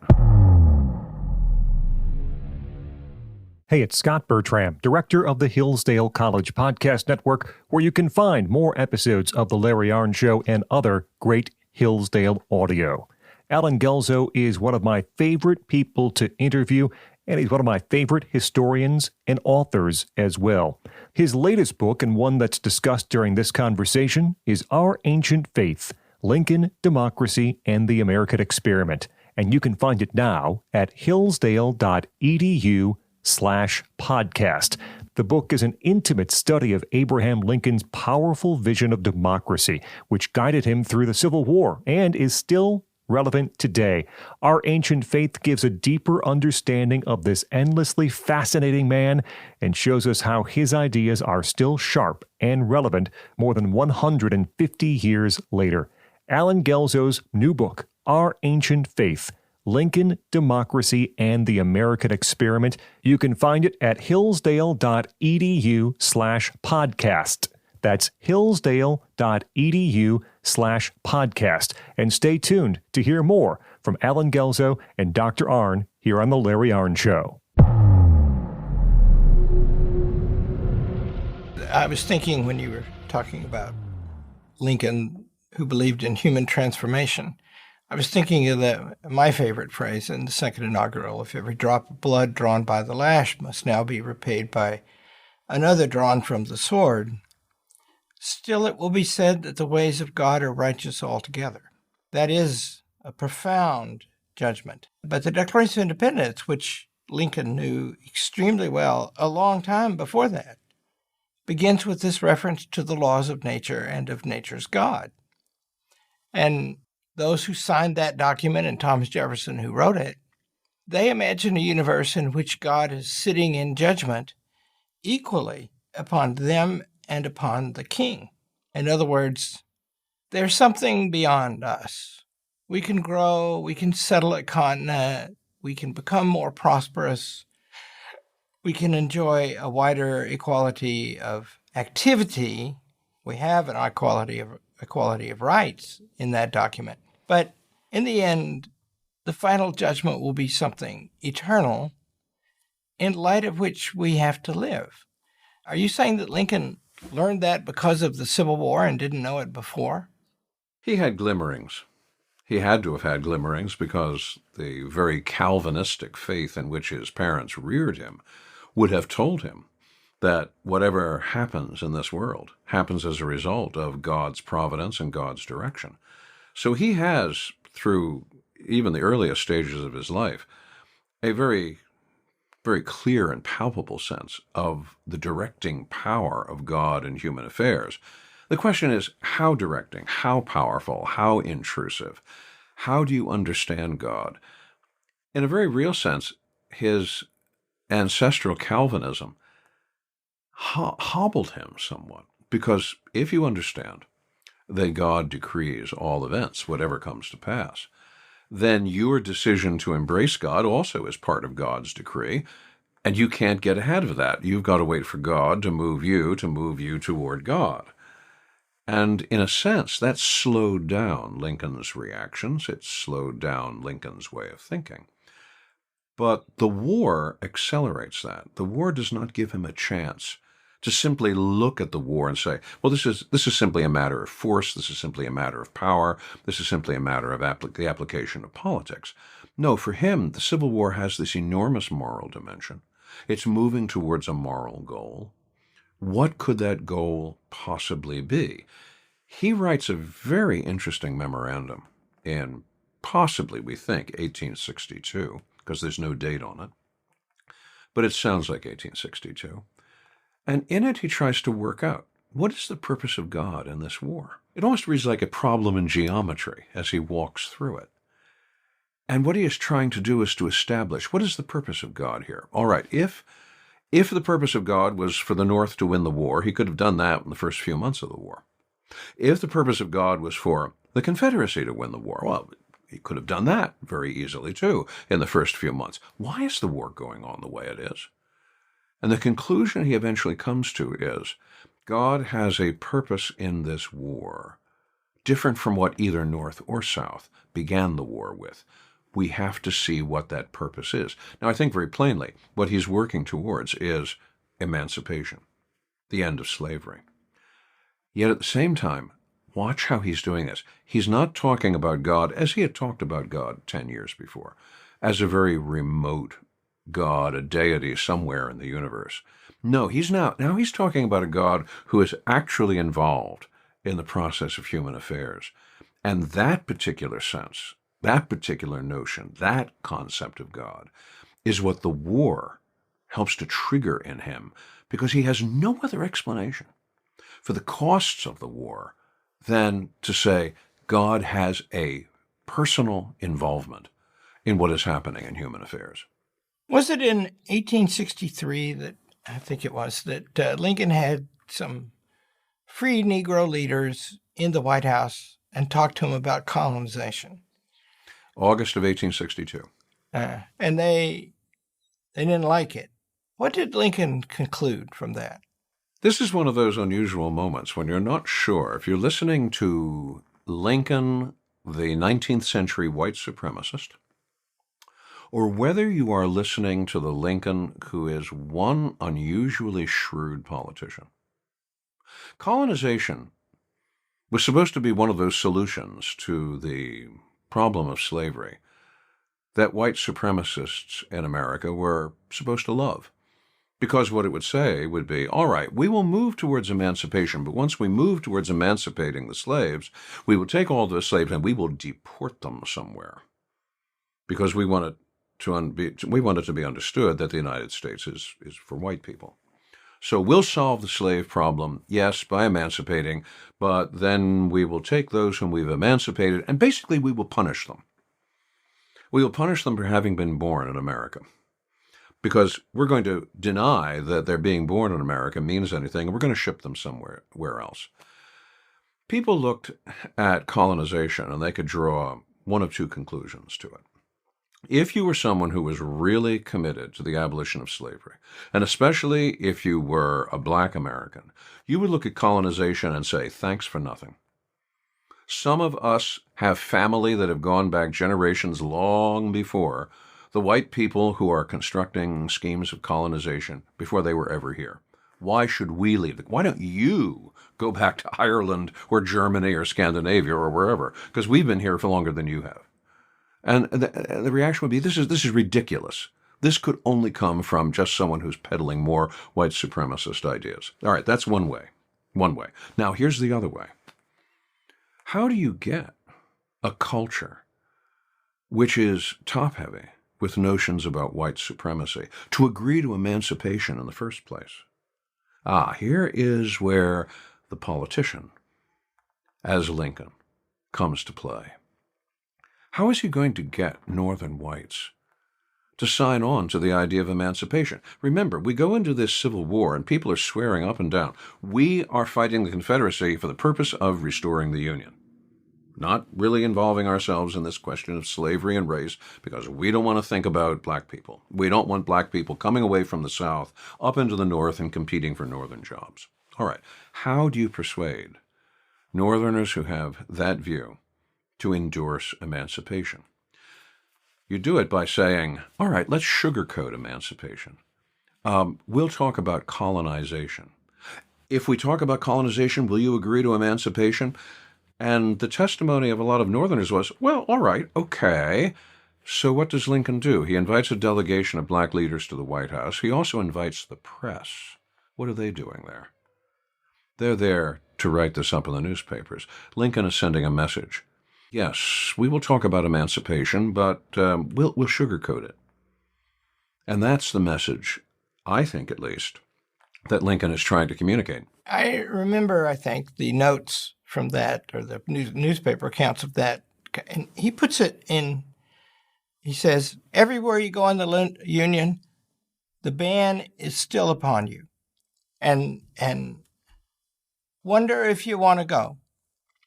Hey, it's Scott Bertram, director of the Hillsdale College Podcast Network, where you can find more episodes of The Larry Arnn Show and other great Hillsdale audio. Alan Guelzo is one of my favorite people to interview, and he's one of my favorite historians and authors as well. His latest book, and one that's discussed during this conversation, is Our Ancient Faith, Lincoln, Democracy, and the American Experiment. And you can find it now at hillsdale.edu/podcast. The book is an intimate study of Abraham Lincoln's powerful vision of democracy, which guided him through the Civil War and is still relevant today. Our Ancient Faith gives a deeper understanding of this endlessly fascinating man and shows us how his ideas are still sharp and relevant more than 150 years later. Alan Guelzo's new book, Our Ancient Faith, Lincoln, Democracy, and the American Experiment. You can find it at hillsdale.edu/podcast. That's hillsdale.edu/podcast. And stay tuned to hear more from Alan Guelzo and Dr. Arnn here on The Larry Arnn Show. I was thinking when you were talking about Lincoln, who believed in human transformation, I was thinking of my favorite phrase in the second inaugural: if every drop of blood drawn by the lash must now be repaid by another drawn from the sword, still it will be said that the ways of God are righteous altogether. That is a profound judgment. But the Declaration of Independence, which Lincoln knew extremely well a long time before that, begins with this reference to the laws of nature and of nature's God. And those who signed that document, and Thomas Jefferson who wrote it, they imagine a universe in which God is sitting in judgment equally upon them and upon the king. In other words, there's something beyond us. We can grow, we can settle a continent, we can become more prosperous, we can enjoy a wider equality of activity. We have an equality of rights in that document. But in the end, the final judgment will be something eternal, in light of which we have to live. Are you saying that Lincoln learned that because of the Civil War and didn't know it before? He had glimmerings. He had to have had glimmerings because the very Calvinistic faith in which his parents reared him would have told him that whatever happens in this world happens as a result of God's providence and God's direction. So he has, through even the earliest stages of his life, a very, very clear and palpable sense of the directing power of God in human affairs. The question is, how directing, how powerful, how intrusive? How do you understand God? In a very real sense, his ancestral Calvinism hobbled him somewhat, because if you understand that God decrees all events, whatever comes to pass, then your decision to embrace God also is part of God's decree, and you can't get ahead of that. You've got to wait for God to move you toward God. And in a sense, that slowed down Lincoln's reactions. It slowed down Lincoln's way of thinking. But the war accelerates that. The war does not give him a chance to simply look at the war and say, well, this is simply a matter of force, this is simply a matter of power, this is simply a matter of the application of politics. No, for him, the Civil War has this enormous moral dimension. It's moving towards a moral goal. What could that goal possibly be? He writes a very interesting memorandum in possibly, we think, 1862, because there's no date on it, but it sounds like 1862. And in it, he tries to work out, what is the purpose of God in this war? It almost reads like a problem in geometry as he walks through it. And what he is trying to do is to establish, what is the purpose of God here? All right, if the purpose of God was for the North to win the war, he could have done that in the first few months of the war. If the purpose of God was for the Confederacy to win the war, well, he could have done that very easily, too, in the first few months. Why is the war going on the way it is? And the conclusion he eventually comes to is, God has a purpose in this war, different from what either North or South began the war with. We have to see what that purpose is. Now, I think very plainly, what he's working towards is emancipation, the end of slavery. Yet at the same time, watch how he's doing this. He's not talking about God, as he had talked about God 10 years before, as a very remote God, a deity somewhere in the universe. No, he's now he's talking about a God who is actually involved in the process of human affairs. And that particular sense, that particular notion, that concept of God is what the war helps to trigger in him, because he has no other explanation for the costs of the war than to say God has a personal involvement in what is happening in human affairs. Was it in 1863 that, I think it was, that Lincoln had some free Negro leaders in the White House and talked to him about colonization? August of 1862. And they didn't like it. What did Lincoln conclude from that? This is one of those unusual moments when you're not sure. If you're listening to Lincoln, the 19th century white supremacist, or whether you are listening to the Lincoln who is one unusually shrewd politician. Colonization was supposed to be one of those solutions to the problem of slavery that white supremacists in America were supposed to love. Because what it would say would be, all right, we will move towards emancipation, but once we move towards emancipating the slaves, we will take all the slaves and we will deport them somewhere. Because we want it to be understood that the United States is for white people. So we'll solve the slave problem, yes, by emancipating, but then we will take those whom we've emancipated, and basically we will punish them. We will punish them for having been born in America. Because we're going to deny that their being born in America means anything, and we're going to ship them somewhere else. People looked at colonization, and they could draw one of two conclusions to it. If you were someone who was really committed to the abolition of slavery, and especially if you were a black American, you would look at colonization and say, thanks for nothing. Some of us have family that have gone back generations long before the white people who are constructing schemes of colonization before they were ever here. Why should we leave? Why don't you go back to Ireland or Germany or Scandinavia or wherever? Because we've been here for longer than you have. And the reaction would be, this is ridiculous. This could only come from just someone who's peddling more white supremacist ideas. All right, that's one way. One way. Now, here's the other way. How do you get a culture which is top-heavy with notions about white supremacy to agree to emancipation in the first place? Here is where the politician, as Lincoln, comes to play. How is he going to get Northern whites to sign on to the idea of emancipation? Remember, we go into this Civil War and people are swearing up and down, we are fighting the Confederacy for the purpose of restoring the Union. Not really involving ourselves in this question of slavery and race, because we don't want to think about black people. We don't want black people coming away from the South up into the North and competing for Northern jobs. All right, how do you persuade Northerners who have that view to endorse emancipation? You do it by saying, all right, let's sugarcoat emancipation. We'll talk about colonization. If we talk about colonization, will you agree to emancipation? And the testimony of a lot of Northerners was, well, all right, okay. So what does Lincoln do? He invites a delegation of black leaders to the White House. He also invites the press. What are they doing there? They're there to write this up in the newspapers. Lincoln is sending a message. Yes, we will talk about emancipation, but we'll sugarcoat it. And that's the message, I think at least, that Lincoln is trying to communicate. I remember, I think, the notes from that, or the newspaper accounts of that, and he puts it in, he says, everywhere you go in the Union, the ban is still upon you. And wonder if you want to go.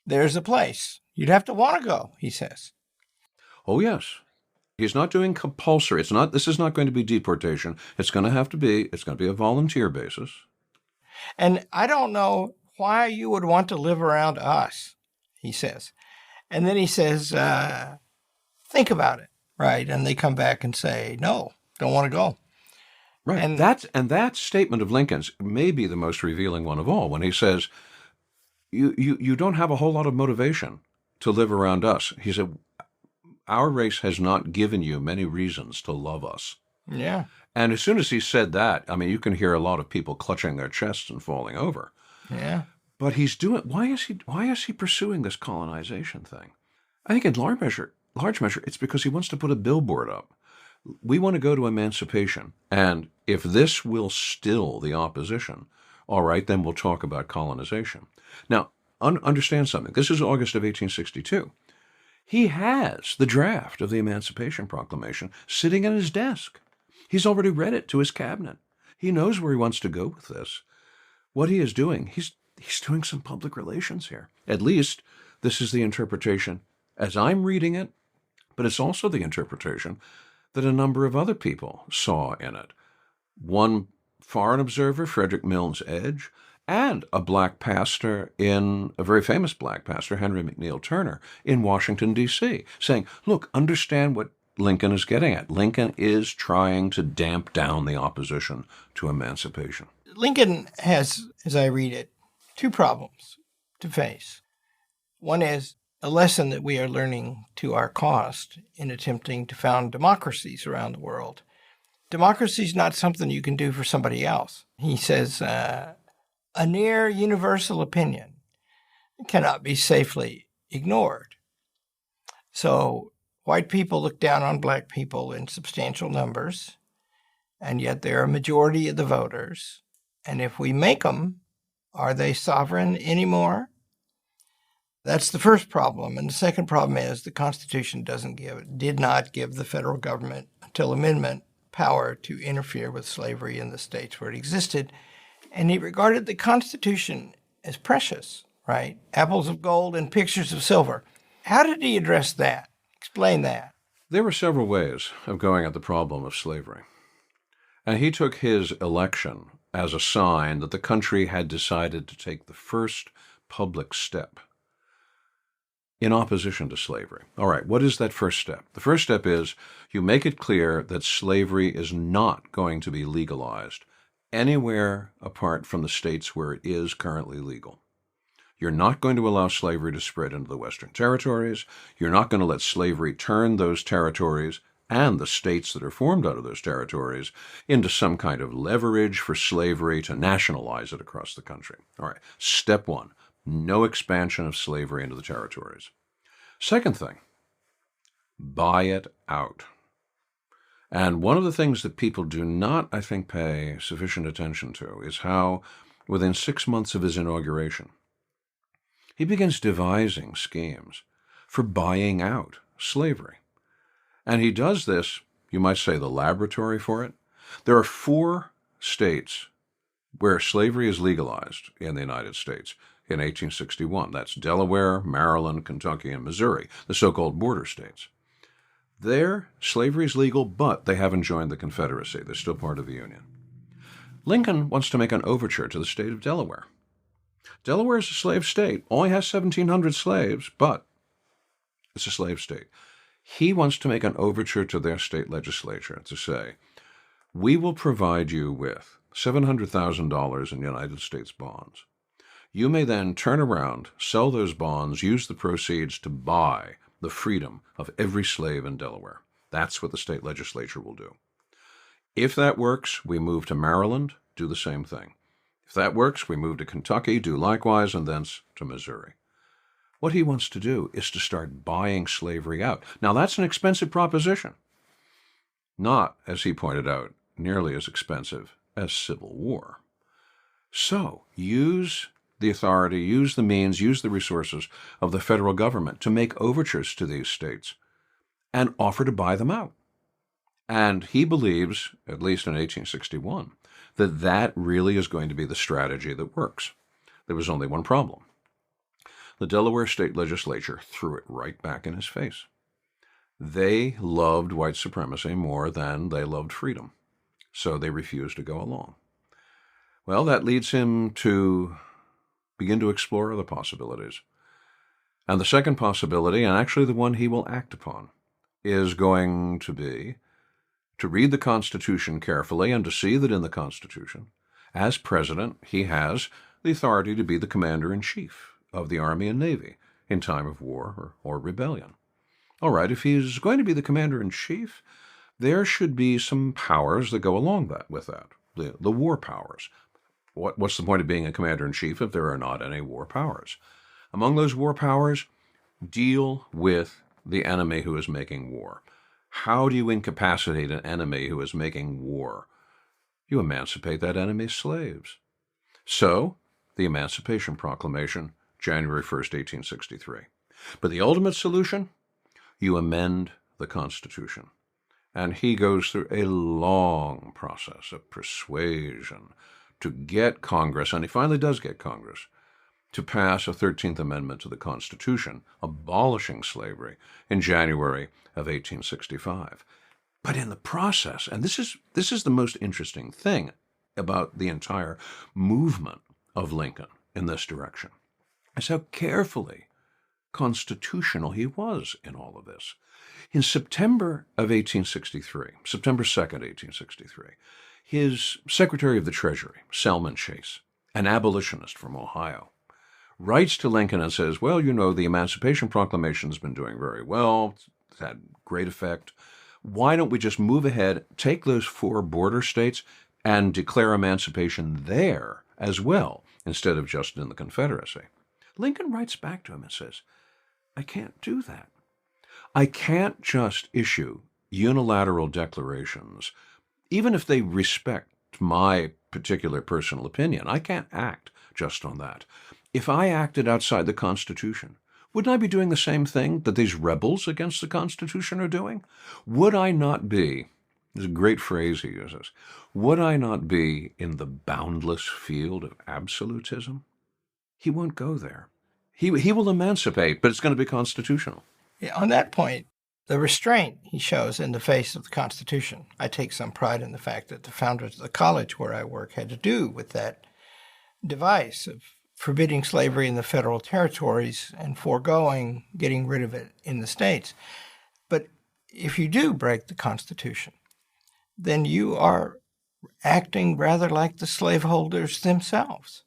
There's a place. You'd have to want to go, he says. Oh, yes. He's not doing compulsory. This is not going to be deportation. It's going to be a volunteer basis. And I don't know why you would want to live around us, he says. And then he says, think about it, right? And they come back and say, no, don't want to go. Right. And that statement of Lincoln's may be the most revealing one of all, when he says, you don't have a whole lot of motivation to live around us. He said, our race has not given you many reasons to love us. Yeah. And as soon as he said that, I mean, you can hear a lot of people clutching their chests and falling over. Yeah. But he's doing. Why is he pursuing this colonization thing? I think in large measure, it's because he wants to put a billboard up. We want to go to emancipation, and if this will still the opposition, all right, then we'll talk about colonization. Now, understand something. This is August of 1862. He has the draft of the Emancipation Proclamation sitting at his desk. He's already read it to his cabinet. He knows where he wants to go with this. What he is doing, he's doing some public relations here. At least, this is the interpretation as I'm reading it, but it's also the interpretation that a number of other people saw in it. One foreign observer, Frederick Milnes Edge, and a black pastor a very famous black pastor, Henry McNeil Turner, in Washington, D.C., saying, look, understand what Lincoln is getting at. Lincoln is trying to damp down the opposition to emancipation. Lincoln has, as I read it, two problems to face. One is a lesson that we are learning to our cost in attempting to found democracies around the world. Democracy is not something you can do for somebody else. He says, a near universal opinion cannot be safely ignored. So white people look down on black people in substantial numbers, and yet they're a majority of the voters. And if we make them, are they sovereign anymore? That's the first problem. And the second problem is the Constitution did not give the federal government, until amendment, power to interfere with slavery in the states where it existed. And he regarded the Constitution as precious, right? Apples of gold and pictures of silver. How did he address that? Explain that. There were several ways of going at the problem of slavery. And he took his election as a sign that the country had decided to take the first public step in opposition to slavery. All right, what is that first step? The first step is you make it clear that slavery is not going to be legalized anywhere apart from the states where it is currently legal. You're not going to allow slavery to spread into the Western territories. You're not going to let slavery turn those territories and the states that are formed out of those territories into some kind of leverage for slavery to nationalize it across the country. All right, step one, no expansion of slavery into the territories. Second thing, buy it out. And one of the things that people do not, I think, pay sufficient attention to is how, within 6 months of his inauguration, he begins devising schemes for buying out slavery. And he does this, you might say, the laboratory for it. There are 4 states where slavery is legalized in the United States in 1861. That's Delaware, Maryland, Kentucky, and Missouri, the so-called border states. There, slavery is legal, but they haven't joined the Confederacy. They're still part of the Union. Lincoln wants to make an overture to the state of Delaware. Delaware is a slave state, only has 1,700 slaves, but it's a slave state. He wants to make an overture to their state legislature to say, we will provide you with $700,000 in United States bonds. You may then turn around, sell those bonds, use the proceeds to buy the freedom of every slave in Delaware. That's what the state legislature will do. If that works, we move to Maryland, do the same thing. If that works, we move to Kentucky, do likewise, and thence to Missouri. What he wants to do is to start buying slavery out. Now, that's an expensive proposition. Not, as he pointed out, nearly as expensive as civil war. So, use the authority, use the means, use the resources of the federal government to make overtures to these states and offer to buy them out. And he believes, at least in 1861, that that really is going to be the strategy that works. There was only one problem. The Delaware state legislature threw it right back in his face. They loved white supremacy more than they loved freedom, so they refused to go along. Well, that leads him to begin to explore other possibilities. And the second possibility, and actually the one he will act upon, is going to be to read the Constitution carefully and to see that in the Constitution, as president, he has the authority to be the commander-in-chief of the Army and Navy in time of war or rebellion. All right, if he's going to be the commander-in-chief, there should be some powers that go along with that, the war powers. What's the point of being a commander-in-chief if there are not any war powers? Among those war powers, deal with the enemy who is making war. How do you incapacitate an enemy who is making war? You emancipate that enemy's slaves. So, the Emancipation Proclamation, January 1st, 1863. But the ultimate solution? You amend the Constitution. And he goes through a long process of persuasion to get Congress, and he finally does get Congress, to pass a 13th Amendment to the Constitution, abolishing slavery in January of 1865. But in the process, and this is the most interesting thing about the entire movement of Lincoln in this direction, is how carefully constitutional he was in all of this. In September of 1863, September 2nd, 1863, his Secretary of the Treasury, Selman Chase, an abolitionist from Ohio, writes to Lincoln and says, well, you know, the Emancipation Proclamation has been doing very well. It's had great effect. Why don't we just move ahead, take those 4 border states, and declare emancipation there as well, instead of just in the Confederacy? Lincoln writes back to him and says, I can't do that. I can't just issue unilateral declarations, even if they respect my particular personal opinion. I can't act just on that. If I acted outside the Constitution, wouldn't I be doing the same thing that these rebels against the Constitution are doing? Would I not be, there's a great phrase he uses, would I not be in the boundless field of absolutism? He won't go there. He will emancipate, but it's going to be constitutional. Yeah, on that point, the restraint he shows in the face of the Constitution. I take some pride in the fact that the founders of the college where I work had to do with that device of forbidding slavery in the federal territories and foregoing getting rid of it in the states. But if you do break the Constitution, then you are acting rather like the slaveholders themselves.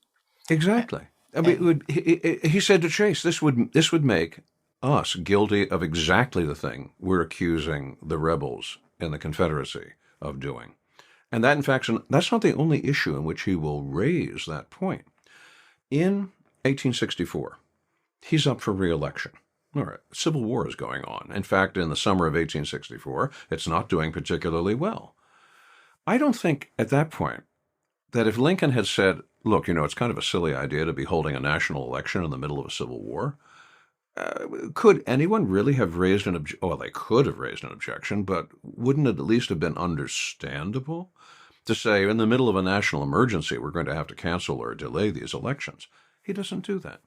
Exactly. I mean, he said to Chase, this would make us guilty of exactly the thing we're accusing the rebels in the Confederacy of doing. And that, in fact, that's not the only issue in which he will raise that point. In 1864, he's up for re-election. All right, Civil War is going on. In fact, in the summer of 1864, it's not doing particularly well. I don't think at that point that if Lincoln had said, look, you know, it's kind of a silly idea to be holding a national election in the middle of a civil war, could anyone really have raised an objection? Well, they could have raised an objection, but wouldn't it at least have been understandable to say, in the middle of a national emergency, we're going to have to cancel or delay these elections? He doesn't do that.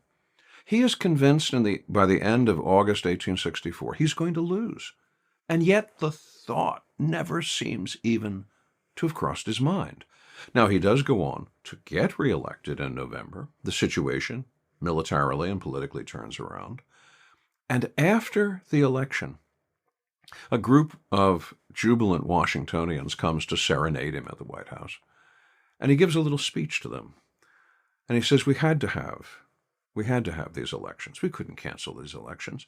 He is convinced by the end of August 1864, he's going to lose. And yet the thought never seems even to have crossed his mind. Now, he does go on to get reelected in November. The situation, militarily and politically, turns around. And after the election, a group of jubilant Washingtonians comes to serenade him at the White House. And he gives a little speech to them. And he says, we had to have these elections. We couldn't cancel these elections.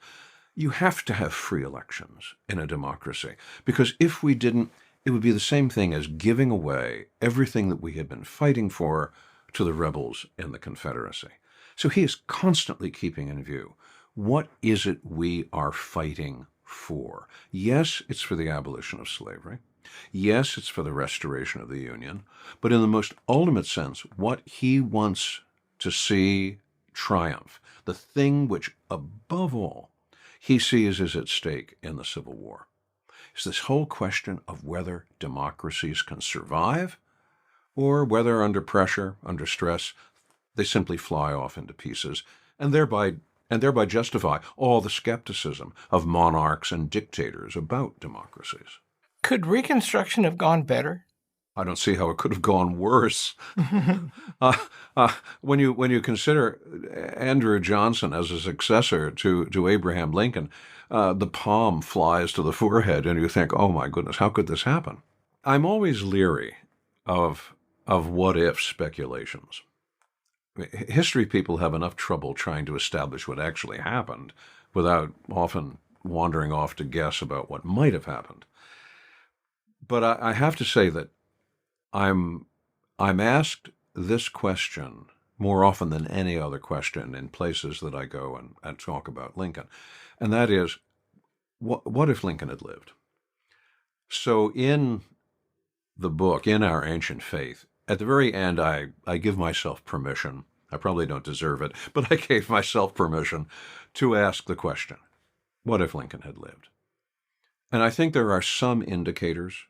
You have to have free elections in a democracy, because if we didn't, it would be the same thing as giving away everything that we had been fighting for to the rebels in the Confederacy. So he is constantly keeping in view, what is it we are fighting for? Yes, it's for the abolition of slavery. Yes, it's for the restoration of the Union. But in the most ultimate sense, what he wants to see triumph, the thing which, above all, he sees is at stake in the Civil War, is this whole question of whether democracies can survive or whether under pressure, under stress, they simply fly off into pieces and thereby justify all the skepticism of monarchs and dictators about democracies. Could Reconstruction have gone better? I don't see how it could have gone worse. When you consider Andrew Johnson as a successor to Abraham Lincoln, the palm flies to the forehead, and you think, oh my goodness, how could this happen? I'm always leery of what-if speculations. History people have enough trouble trying to establish what actually happened without often wandering off to guess about what might have happened. But I have to say that I'm asked this question more often than any other question in places that I go and talk about Lincoln. And that is, what if Lincoln had lived? So in the book, in Our Ancient Faith, at the very end, I give myself permission. I probably don't deserve it, but I gave myself permission to ask the question, what if Lincoln had lived? And I think there are some indicators.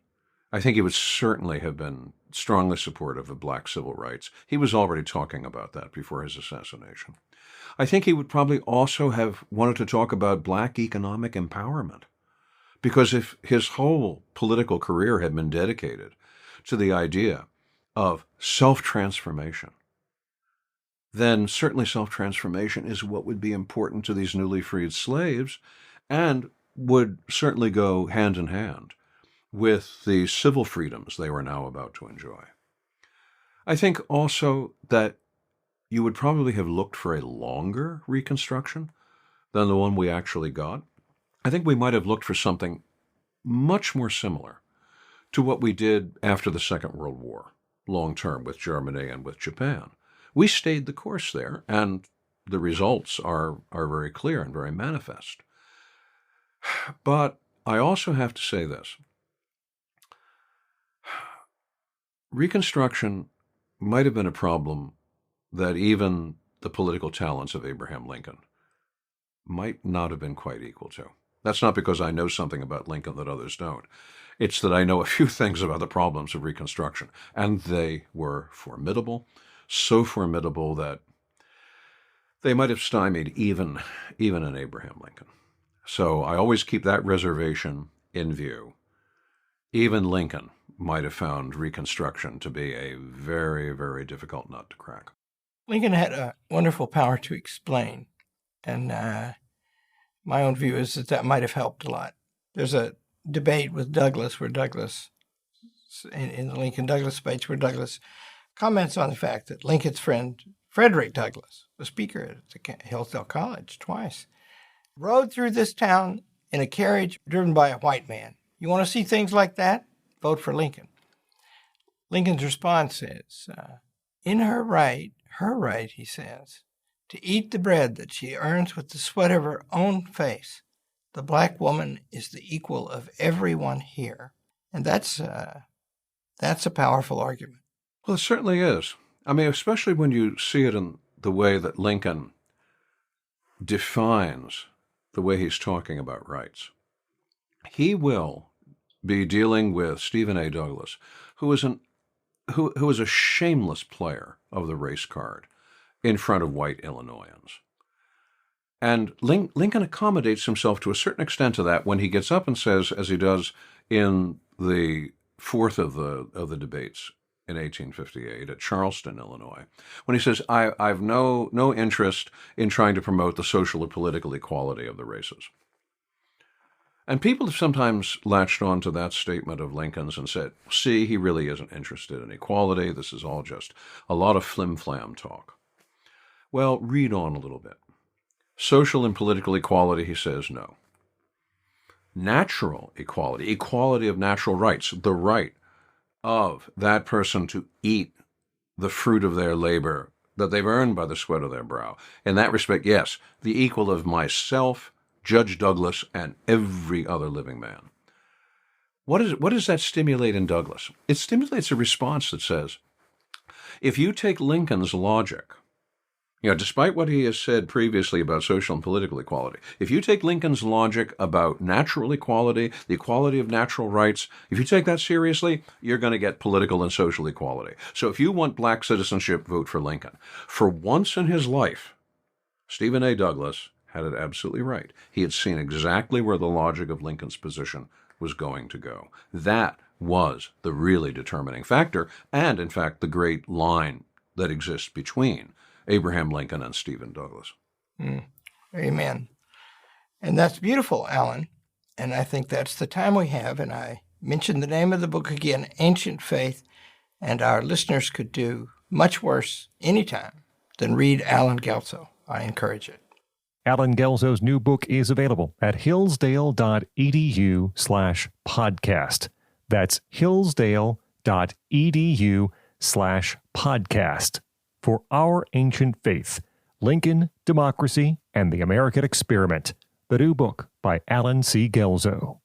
I think he would certainly have been strongly supportive of black civil rights. He was already talking about that before his assassination. I think he would probably also have wanted to talk about black economic empowerment, because if his whole political career had been dedicated to the idea of self-transformation, then certainly self-transformation is what would be important to these newly freed slaves and would certainly go hand in hand with the civil freedoms they were now about to enjoy. I think also that you would probably have looked for a longer Reconstruction than the one we actually got. I think we might have looked for something much more similar to what we did after the Second World War, long term with Germany and with Japan. We stayed the course there, and the results are very clear and very manifest. But I also have to say this. Reconstruction might have been a problem that even the political talents of Abraham Lincoln might not have been quite equal to. That's not because I know something about Lincoln that others don't. It's that I know a few things about the problems of Reconstruction, and they were formidable, so formidable that they might have stymied even an Abraham Lincoln. So I always keep that reservation in view. Even Lincoln might have found Reconstruction to be a very, very difficult nut to crack. Lincoln had a wonderful power to explain, and my own view is that might have helped a lot. There's a debate with Douglas where Douglas, in the Lincoln-Douglas speech, where Douglas comments on the fact that Lincoln's friend Frederick Douglass, the speaker at Hillsdale College twice, rode through this town in a carriage driven by a white man. You want to see things like that? Vote for Lincoln. Lincoln's response is, in her right, he says, to eat the bread that she earns with the sweat of her own face. The black woman is the equal of everyone here. And that's a powerful argument. Well, it certainly is. I mean, especially when you see it in the way that Lincoln defines the way he's talking about rights. He will be dealing with Stephen A. Douglas, who is a shameless player of the race card in front of white Illinoisans. And Lincoln accommodates himself to a certain extent to that when he gets up and says, as he does in the fourth of the debates in 1858 at Charleston, Illinois, when he says, I've no interest in trying to promote the social or political equality of the races. And people have sometimes latched on to that statement of Lincoln's and said, see, he really isn't interested in equality. This is all just a lot of flim-flam talk. Well, read on a little bit. Social and political equality, he says, no. Natural equality, equality of natural rights, the right of that person to eat the fruit of their labor that they've earned by the sweat of their brow. In that respect, yes, the equal of myself, Judge Douglas, and every other living man. What does that stimulate in Douglas? It stimulates a response that says, if you take Lincoln's logic, despite what he has said previously about social and political equality, if you take Lincoln's logic about natural equality, the equality of natural rights, if you take that seriously, you're going to get political and social equality. So if you want black citizenship, vote for Lincoln. For once in his life, Stephen A. Douglas had it absolutely right. He had seen exactly where the logic of Lincoln's position was going to go. That was the really determining factor, and in fact, the great line that exists between Abraham Lincoln and Stephen Douglas. Amen. And that's beautiful, Alan. And I think that's the time we have. And I mentioned the name of the book again, Ancient Faith, and our listeners could do much worse anytime than read Alan Guelzo. I encourage it. Alan Guelzo's new book is available at hillsdale.edu/podcast. That's hillsdale.edu/podcast for Our Ancient Faith, Lincoln, Democracy, and the American Experiment, the new book by Alan C. Guelzo.